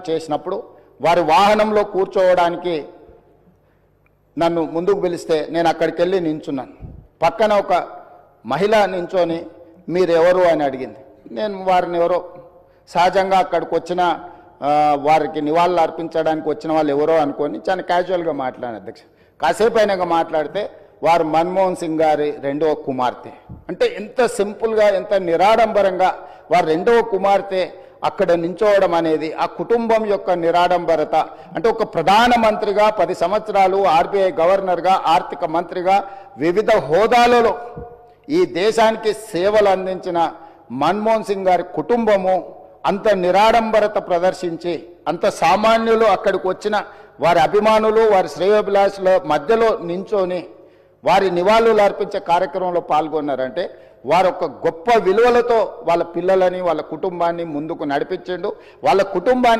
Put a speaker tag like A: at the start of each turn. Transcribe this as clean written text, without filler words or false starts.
A: చేసినప్పుడు వారి వాహనంలో కూర్చోవడానికి నన్ను ముందుకు పిలిస్తే నేను అక్కడికి వెళ్ళి నించున్నాను. పక్కన ఒక మహిళ నించొని మీరెవరు అని అడిగింది. నేను వారిని ఎవరో సహజంగా అక్కడికి వచ్చిన వారికి నివాళులు అర్పించడానికి వచ్చిన వాళ్ళు ఎవరో అనుకొని చాలా క్యాజువల్గా మాట్లాడాను అధ్యక్ష. కాసేపు అయినాక మాట్లాడితే వారు మన్మోహన్ సింగ్ గారి రెండవ కుమార్తె. అంటే ఎంత సింపుల్గా ఎంత నిరాడంబరంగా వారి రెండవ కుమార్తె అక్కడ నించోవడం అనేది ఆ కుటుంబం యొక్క నిరాడంబరత. అంటే ఒక ప్రధానమంత్రిగా 10 సంవత్సరాలు, ఆర్బీఐ గవర్నర్గా, ఆర్థిక మంత్రిగా వివిధ హోదాలలో ఈ దేశానికి సేవలు అందించిన మన్మోహన్ సింగ్ గారి కుటుంబము అంత నిరాడంబరత ప్రదర్శించి అంత సామాన్యులు అక్కడికి వచ్చిన వారి అభిమానులు వారి శ్రేయోభిలాషుల మధ్యలో నించొని వారి నివాళులు అర్పించే కార్యక్రమంలో పాల్గొన్నారంటే వారు ఒక గొప్ప విలువలతో వాళ్ళ పిల్లలని వాళ్ళ కుటుంబాన్ని ముందుకు నడిపించిండు. వాళ్ళ కుటుంబానికి